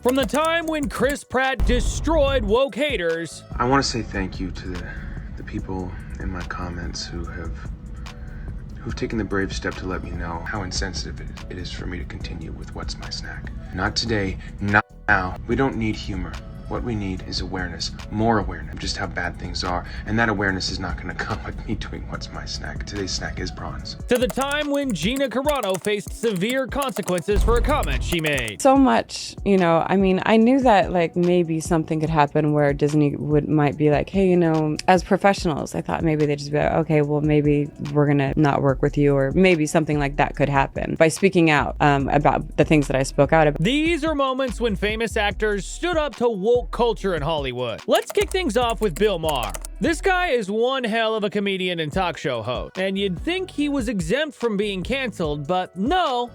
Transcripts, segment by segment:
From the time when Chris Pratt destroyed woke haters. I want to say thank you to the people in my comments who've taken the brave step to let me know how insensitive it is for me to continue with What's My Snack. Not today, not now. We don't need humor. What we need is awareness, more awareness of just how bad things are, and that awareness is not going to come with me doing What's My Snack. Today's snack is prawns. To the time when Gina Carano faced severe consequences for a comment she made. So much, I mean, I knew that like maybe something could happen where Disney might be like, hey, as professionals, I thought maybe they'd just be like, okay, well, maybe we're going to not work with you, or maybe something like that could happen by speaking out about the things that I spoke out about. These are moments when famous actors stood up to woke culture in Hollywood. Let's kick things off with Bill Maher. This guy is one hell of a comedian and talk show host, and you'd think he was exempt from being canceled, but no,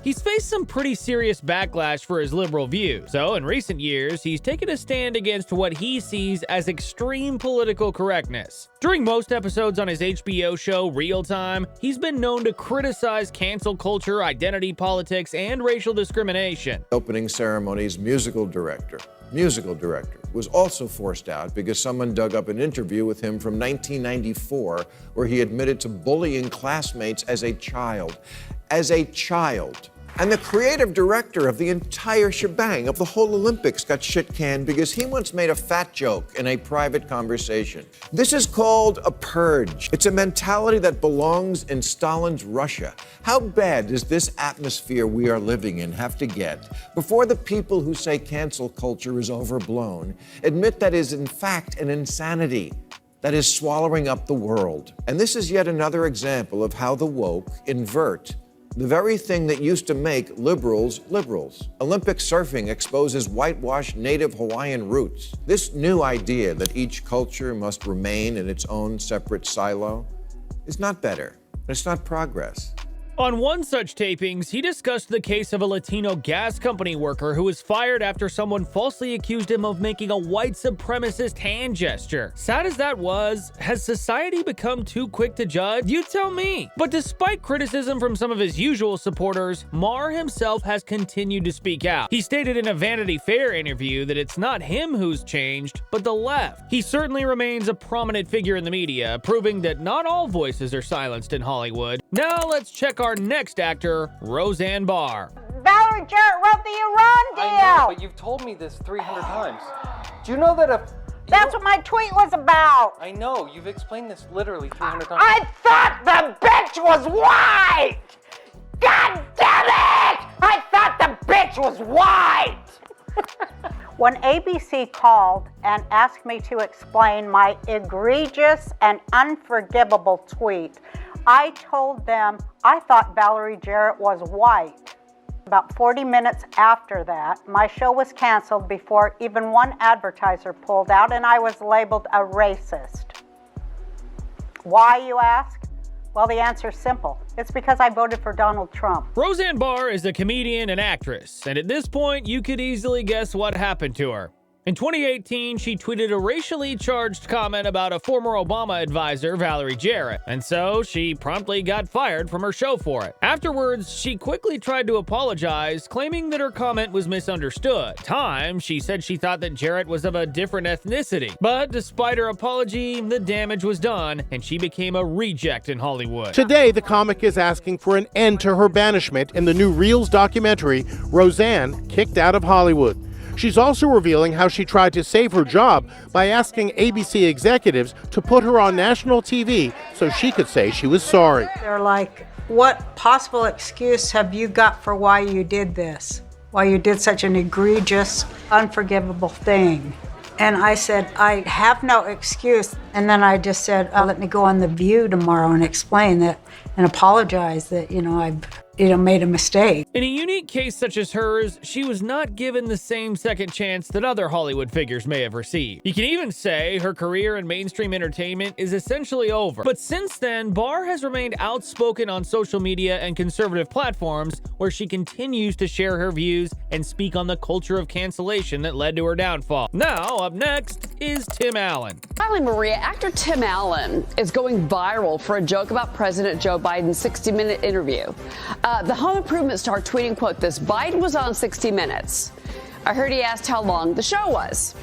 he's faced some pretty serious backlash for his liberal views. So in recent years, he's taken a stand against what he sees as extreme political correctness. During most episodes on his HBO show, Real Time, he's been known to criticize cancel culture, identity politics, and racial discrimination. Opening ceremony's musical director, was also forced out because someone dug up an interview with him from 1994 where he admitted to bullying classmates as a child. And the creative director of the entire shebang, of the whole Olympics, got shit-canned because he once made a fat joke in a private conversation. This is called a purge. It's a mentality that belongs in Stalin's Russia. How bad does this atmosphere we are living in have to get before the people who say cancel culture is overblown admit that is in fact an insanity that is swallowing up the world? And this is yet another example of how the woke invert the very thing that used to make liberals liberals. Olympic surfing exposes whitewashed native Hawaiian roots. This new idea that each culture must remain in its own separate silo is not better. It's not progress. On one such tapings, he discussed the case of a Latino gas company worker who was fired after someone falsely accused him of making a white supremacist hand gesture. Sad as that was, has society become too quick to judge? You tell me. But despite criticism from some of his usual supporters, Maher himself has continued to speak out. He stated in a Vanity Fair interview that it's not him who's changed, but the left. He certainly remains a prominent figure in the media, proving that not all voices are silenced in Hollywood. Now let's check our next actor, Roseanne Barr. Valerie Jarrett wrote the Iran deal. I know, but you've told me this 300 times. Do you know that That's what my tweet was about. I know, you've explained this literally 300 times. I thought the bitch was white! God damn it! I thought the bitch was white! When ABC called and asked me to explain my egregious and unforgivable tweet, I told them I thought Valerie Jarrett was white. About 40 minutes after that, my show was canceled before even one advertiser pulled out, and I was labeled a racist. Why, you ask? Well, the answer's simple. It's because I voted for Donald Trump. Roseanne Barr is a comedian and actress, and at this point, you could easily guess what happened to her. In 2018, she tweeted a racially charged comment about a former Obama advisor, Valerie Jarrett, and so she promptly got fired from her show for it. Afterwards, she quickly tried to apologize, claiming that her comment was misunderstood. At the time, she said she thought that Jarrett was of a different ethnicity, but despite her apology, the damage was done, and she became a reject in Hollywood. Today, the comic is asking for an end to her banishment in the new Reels documentary, Roseanne, Kicked Out of Hollywood. She's also revealing how she tried to save her job by asking ABC executives to put her on national TV so she could say she was sorry. They're like, what possible excuse have you got for why you did this? Why you did such an egregious, unforgivable thing? And I said, I have no excuse. And then I just said, let me go on The View tomorrow and explain that and apologize that, I've made a mistake. In a unique case such as hers, she was not given the same second chance that other Hollywood figures may have received. You can even say her career in mainstream entertainment is essentially over. But since then, Barr has remained outspoken on social media and conservative platforms where she continues to share her views and speak on the culture of cancellation that led to her downfall. Now, up next is Tim Allen. Finally, Maria, actor Tim Allen is going viral for a joke about President Joe Biden's 60-minute interview. The home improvement star tweeting, quote, this, Biden was on 60 Minutes. I heard he asked how long the show was.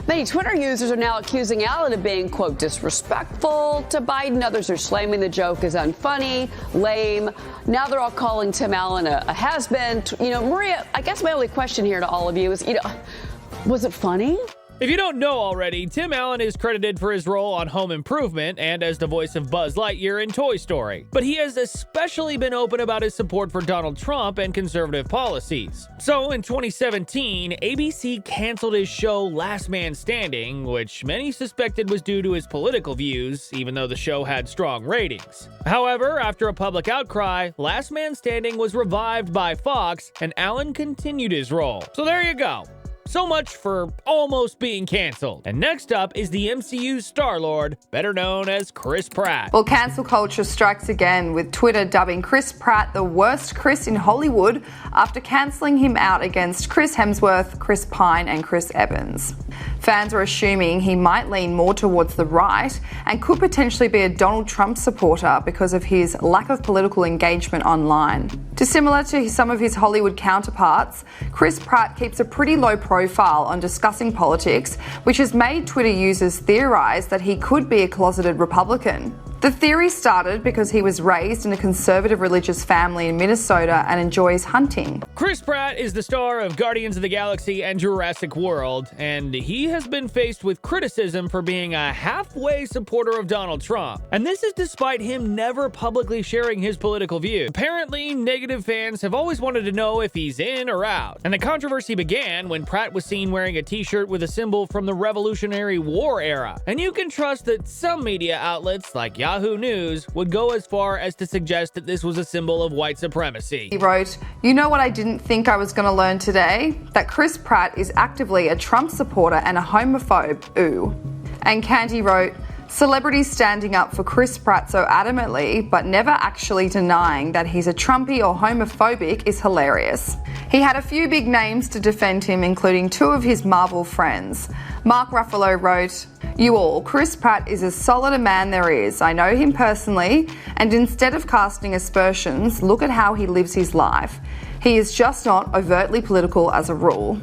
Many Twitter users are now accusing Allen of being, quote, disrespectful to Biden. Others are slamming the joke as unfunny, lame. Now they're all calling Tim Allen a has-been. Maria, I guess my only question here to all of you is, was it funny? If you don't know already, Tim Allen is credited for his role on Home Improvement and as the voice of Buzz Lightyear in Toy Story. But he has especially been open about his support for Donald Trump and conservative policies. So in 2017, ABC canceled his show Last Man Standing, which many suspected was due to his political views, even though the show had strong ratings. However, after a public outcry, Last Man Standing was revived by Fox, and Allen continued his role. So there you go. So much for almost being canceled. And next up is the MCU's Star-Lord, better known as Chris Pratt. Well, cancel culture strikes again, with Twitter dubbing Chris Pratt the worst Chris in Hollywood after cancelling him out against Chris Hemsworth, Chris Pine and Chris Evans. Fans are assuming he might lean more towards the right and could potentially be a Donald Trump supporter because of his lack of political engagement online. Dissimilar to some of his Hollywood counterparts, Chris Pratt keeps a pretty low profile on discussing politics, which has made Twitter users theorise that he could be a closeted Republican. The theory started because he was raised in a conservative religious family in Minnesota and enjoys hunting. Chris Pratt is the star of Guardians of the Galaxy and Jurassic World, and he has been faced with criticism for being a halfway supporter of Donald Trump. And this is despite him never publicly sharing his political view. Apparently, negative fans have always wanted to know if he's in or out. And the controversy began when Pratt was seen wearing a t-shirt with a symbol from the Revolutionary War era. And you can trust that some media outlets, like Yahoo News, would go as far as to suggest that this was a symbol of white supremacy. He wrote, "You know what I didn't think I was going to learn today? That Chris Pratt is actively a Trump supporter and a homophobe, ooh." And Candy wrote, "Celebrities standing up for Chris Pratt so adamantly, but never actually denying that he's a Trumpy or homophobic is hilarious." He had a few big names to defend him, including two of his Marvel friends. Mark Ruffalo wrote, "You all, Chris Pratt is as solid a man there is. I know him personally, and instead of casting aspersions, look at how he lives his life. He is just not overtly political as a rule."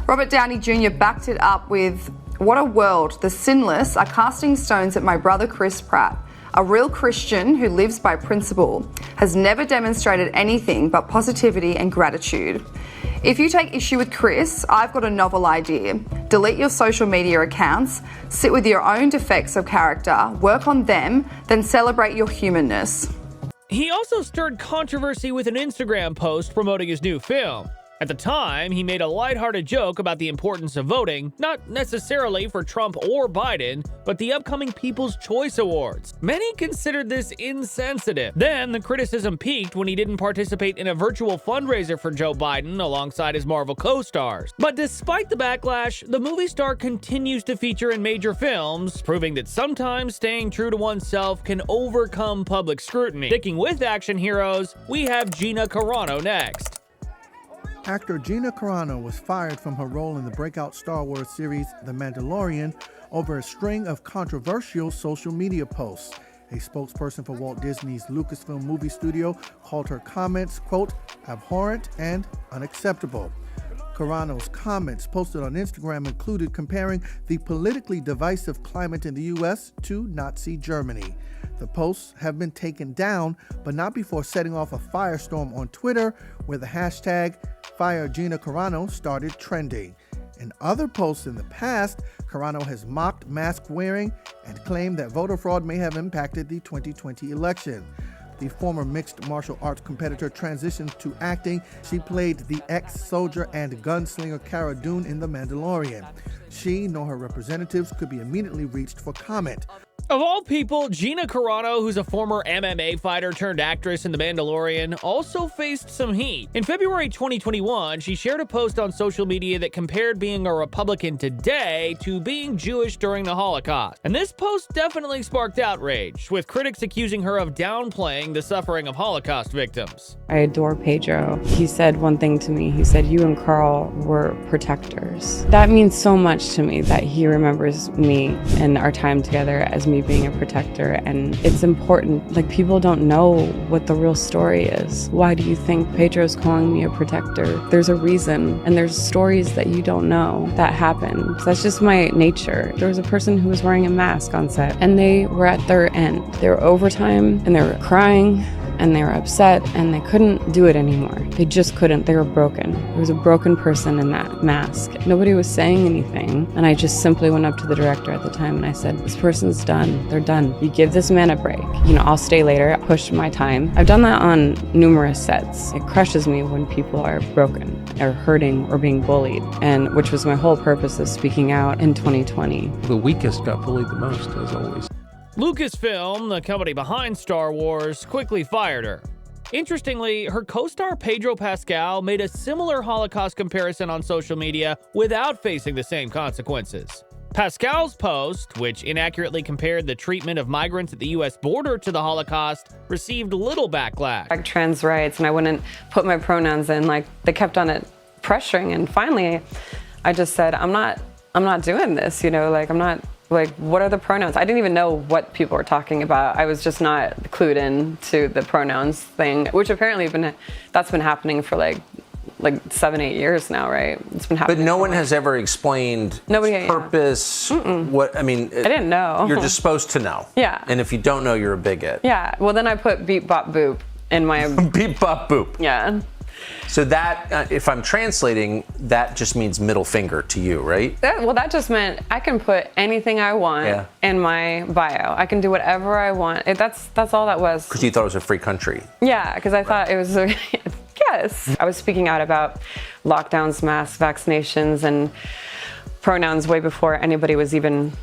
Robert Downey Jr. backed it up with, "What a world. The sinless are casting stones at my brother Chris Pratt. A real Christian who lives by principle, has never demonstrated anything but positivity and gratitude. If you take issue with Chris, I've got a novel idea. Delete your social media accounts, sit with your own defects of character, work on them, then celebrate your humanness." He also stirred controversy with an Instagram post promoting his new film. At the time, he made a lighthearted joke about the importance of voting, not necessarily for Trump or Biden, but the upcoming People's Choice Awards. Many considered this insensitive. Then, the criticism peaked when he didn't participate in a virtual fundraiser for Joe Biden alongside his Marvel co-stars. But despite the backlash, the movie star continues to feature in major films, proving that sometimes staying true to oneself can overcome public scrutiny. Sticking with action heroes, we have Gina Carano next. Actor Gina Carano was fired from her role in the breakout Star Wars series The Mandalorian over a string of controversial social media posts. A spokesperson for Walt Disney's Lucasfilm movie studio called her comments, quote, abhorrent and unacceptable. Carano's comments posted on Instagram included comparing the politically divisive climate in the U.S. to Nazi Germany. The posts have been taken down, but not before setting off a firestorm on Twitter, where the hashtag #FireGinaCarano started trending. In other posts in the past, Carano has mocked mask wearing and claimed that voter fraud may have impacted the 2020 election. The former mixed martial arts competitor transitioned to acting. She played the ex-soldier and gunslinger Cara Dune in The Mandalorian. She nor her representatives could be immediately reached for comment. Of all people, Gina Carano, who's a former MMA fighter turned actress in The Mandalorian, also faced some heat. In February 2021, she shared a post on social media that compared being a Republican today to being Jewish during the Holocaust. And this post definitely sparked outrage, with critics accusing her of downplaying the suffering of Holocaust victims. I adore Pedro. He said one thing to me. He said, "You and Carl were protectors." That means so much to me that he remembers me and our time together as me me being a protector, and it's important. Like, people don't know what the real story is. Why do you think Pedro's calling me a protector? There's a reason, and there's stories that you don't know that happen. So that's just my nature. There was a person who was wearing a mask on set, and they were at their end. They were overtime, and they were crying, and they were upset, and they couldn't do it anymore. They just couldn't. They were broken. There was a broken person in that mask. Nobody was saying anything, and I just simply went up to the director at the time and I said, this person's done. They're done. You give this man a break. I'll stay later. I pushed my time. I've done that on numerous sets. It crushes me when people are broken or hurting or being bullied, and which was my whole purpose of speaking out in 2020. The weakest got bullied the most, as always. Lucasfilm, the company behind Star Wars, quickly fired her. Interestingly, her co-star Pedro Pascal made a similar Holocaust comparison on social media without facing the same consequences. Pascal's post, which inaccurately compared the treatment of migrants at the U.S. border to the Holocaust, received little backlash. Like trans rights, and I wouldn't put my pronouns in. Like, they kept on it pressuring, and finally, I just said, I'm not doing this. I'm not. Like, what are the pronouns? I didn't even know what people were talking about. I was just not clued in to the pronouns thing, which apparently that's been happening for like 7-8 years now, right? It's been happening. But no one has ever explained purpose. What I didn't know. You're just supposed to know. Yeah. And if you don't know, you're a bigot. Yeah. Well, then I put beep bop boop in my beep bop boop. Yeah. So that, if I'm translating, that just means middle finger to you, right? That just meant I can put anything I want in my bio. I can do whatever I want. That's all that was. Because you thought it was a free country. Yeah, because I thought it was yes. I was speaking out about lockdowns, mass vaccinations, and pronouns way before anybody was even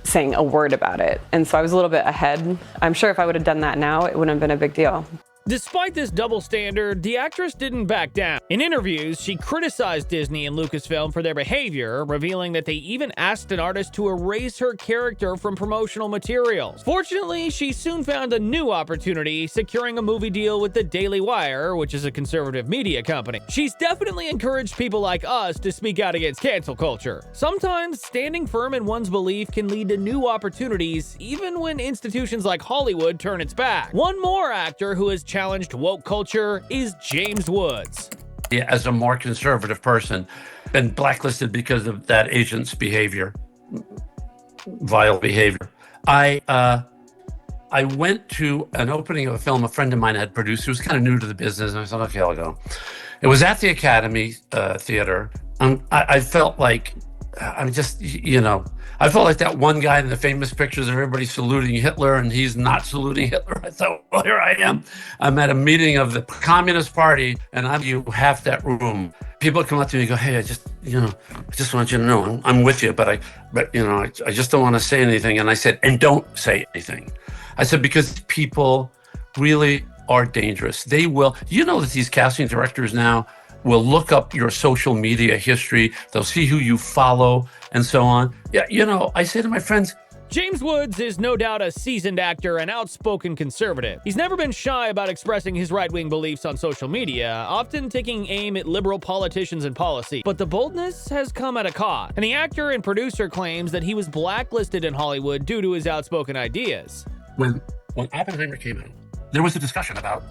saying a word about it. And so I was a little bit ahead. I'm sure if I would have done that now, it wouldn't have been a big deal. Despite this double standard, the actress didn't back down. In interviews, she criticized Disney and Lucasfilm for their behavior, revealing that they even asked an artist to erase her character from promotional materials. Fortunately, she soon found a new opportunity, securing a movie deal with the Daily Wire, which is a conservative media company. She's definitely encouraged people like us to speak out against cancel culture. Sometimes standing firm in one's belief can lead to new opportunities, even when institutions like Hollywood turn its back. One more actor who has challenged woke culture is James Woods. As a more conservative person, been blacklisted because of that agent's behavior, vile behavior. I went to an opening of a film a friend of mine had produced who was kind of new to the business, and I thought, okay, I'll go. It was at the Academy Theater. I felt like I felt like that one guy in the famous pictures of everybody saluting Hitler, and he's not saluting Hitler. I thought, well, here I am. I'm at a meeting of the Communist Party, and I'm you half that room. People come up to me and go, hey, I just want you to know, I'm with you, but I just don't want to say anything. And I said, and don't say anything. I said, because people really are dangerous. They will, that these casting directors now will look up your social media history. They'll see who you follow and so on. Yeah, I say to my friends, James Woods is no doubt a seasoned actor and outspoken conservative. He's never been shy about expressing his right-wing beliefs on social media, often taking aim at liberal politicians and policy. But the boldness has come at a cost, and the actor and producer claims that he was blacklisted in Hollywood due to his outspoken ideas. When Oppenheimer came out, there was a discussion about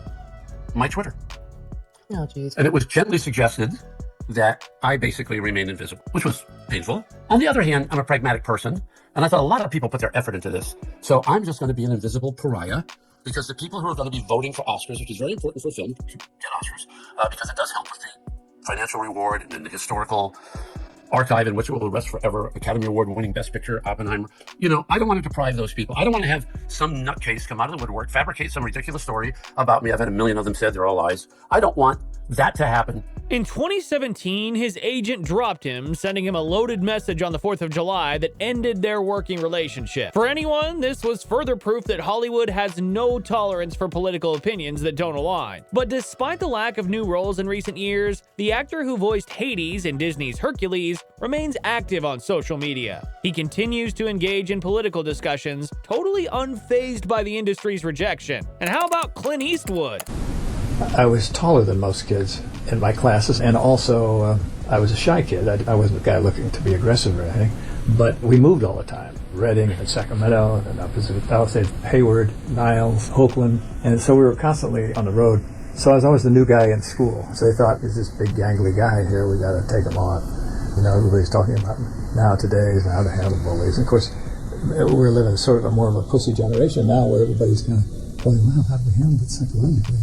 my Twitter. Oh, geez. And it was gently suggested that I basically remain invisible, which was painful. On the other hand, I'm a pragmatic person, and I thought a lot of people put their effort into this. So I'm just going to be an invisible pariah, because the people who are going to be voting for Oscars, which is very important for film, get Oscars, because it does help with the financial reward and the historical archive in which it will rest forever. Academy Award winning Best Picture, Oppenheimer. I don't want to deprive those people. I don't want to have some nutcase come out of the woodwork, fabricate some ridiculous story about me. I've had a million of them said, they're all lies. I don't want that to happen. In 2017, his agent dropped him, sending him a loaded message on the 4th of July that ended their working relationship. For anyone, this was further proof that Hollywood has no tolerance for political opinions that don't align. But despite the lack of new roles in recent years, the actor who voiced Hades in Disney's Hercules remains active on social media. He continues to engage in political discussions, totally unfazed by the industry's rejection. And how about Clint Eastwood? I was taller than most kids in my classes, and also I was a shy kid. I wasn't the guy looking to be aggressive or anything, but we moved all the time. Reading and Sacramento, and up as Palisades, Hayward, Niles, Oakland, and so we were constantly on the road. So I was always the new guy in school. So they thought, there's this big gangly guy here, we got to take him on. You know, everybody's talking about nowadays and how to handle bullies. And of course, we're living sort of more of a pussy generation now, where everybody's kind of going, well, how do we handle it psychologically?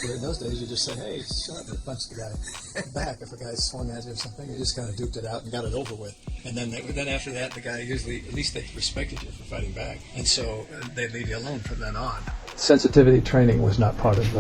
But in those days, you just say, hey, shut up, and punch the guy back. If a guy swung at you or something, you just kind of duked it out and got it over with. And then after that, the guy usually, at least they respected you for fighting back. And so they'd leave you alone from then on. Sensitivity training was not part of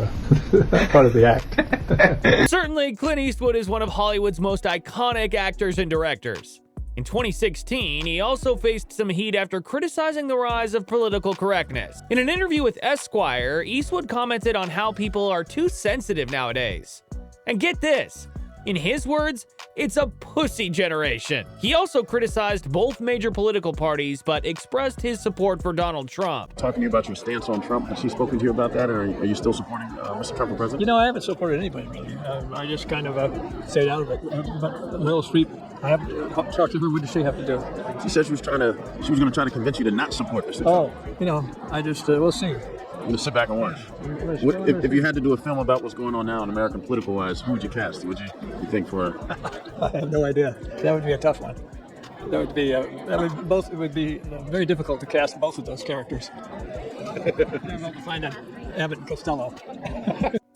the act. Certainly, Clint Eastwood is one of Hollywood's most iconic actors and directors. In 2016, he also faced some heat after criticizing the rise of political correctness. In an interview with Esquire, Eastwood commented on how people are too sensitive nowadays. And get this, in his words, it's a pussy generation. He also criticized both major political parties, but expressed his support for Donald Trump. Talking to you about your stance on Trump, has she spoken to you about that, or are you still supporting Mr. Trump for president? You know, I haven't supported anybody really. I just kind of stayed out of it. But Meryl Streep, I have talked to her. What does she have to do? She said she was going to try to convince you to not support Mr. Trump. Oh, you know, I just we'll see. I'm going to sit back and watch. If you had to do a film about what's going on now in American political-wise, who would you cast? Would you think for? I have no idea. That would be a tough one. It would be very difficult to cast both of those characters. To find Abbott and Costello.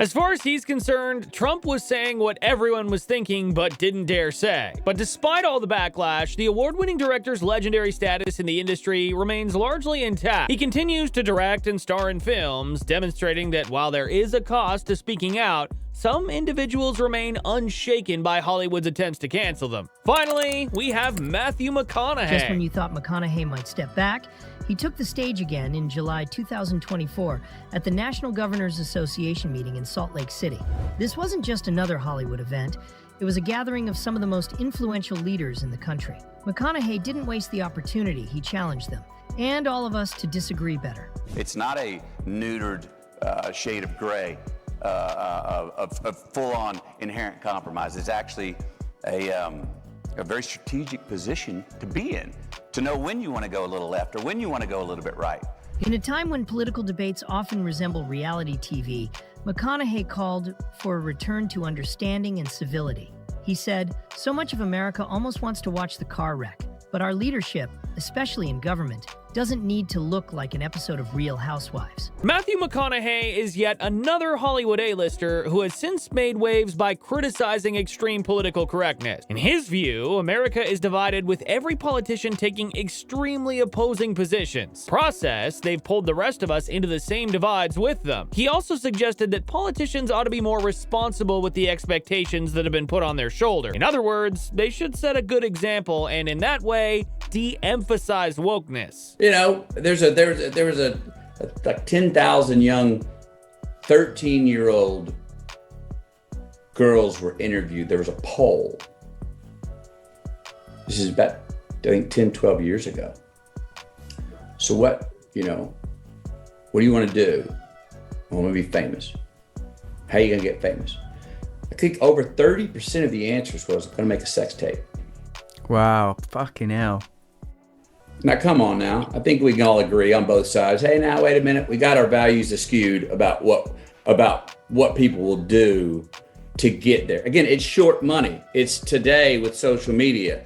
As far as he's concerned, Trump was saying what everyone was thinking but didn't dare say. But despite all the backlash, the award-winning director's legendary status in the industry remains largely intact. He continues to direct and star in films, demonstrating that while there is a cost to speaking out, some individuals remain unshaken by Hollywood's attempts to cancel them. Finally, we have Matthew McConaughey. Just when you thought McConaughey might step back, he took the stage again in July 2024 at the National Governors Association meeting in Salt Lake City. This wasn't just another Hollywood event. It was a gathering of some of the most influential leaders in the country. McConaughey didn't waste the opportunity. He challenged them, and all of us to disagree better. It's not a neutered shade of gray of full-on inherent compromise. It's actually a very strategic position to be in, to know when you want to go a little left or when you want to go a little bit right. In a time when political debates often resemble reality TV, McConaughey called for a return to understanding and civility. He said, "So much of America almost wants to watch the car wreck, but our leadership, especially in government, doesn't need to look like an episode of Real Housewives." Matthew McConaughey is yet another Hollywood A-lister who has since made waves by criticizing extreme political correctness. In his view, America is divided with every politician taking extremely opposing positions. Process, they've pulled the rest of us into the same divides with them. He also suggested that politicians ought to be more responsible with the expectations that have been put on their shoulder. In other words, they should set a good example and in that way, de-emphasize wokeness. You know, there was like 10,000 young 13-year-old girls were interviewed. There was a poll. This is about, I think, 10, 12 years ago. So what do you want to do? I want to be famous. How are you going to get famous? I think over 30% of the answers was going to make a sex tape. Wow, fucking hell. Now, come on now. I think we can all agree on both sides. Hey, now, wait a minute. We got our values skewed about what people will do to get there. Again, it's short money. It's today with social media.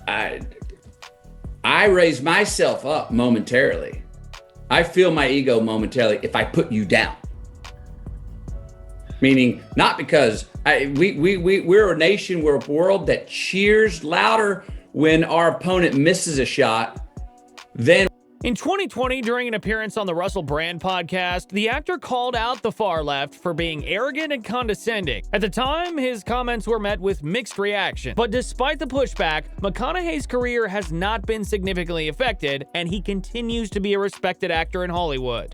I raise myself up momentarily. I feel my ego momentarily if I put you down. Meaning, not because we're a nation, we're a world that cheers louder when our opponent misses a shot than. In 2020, during an appearance on the Russell Brand podcast, the actor called out the far left for being arrogant and condescending. At the time, his comments were met with mixed reaction. But despite the pushback, McConaughey's career has not been significantly affected, and he continues to be a respected actor in Hollywood.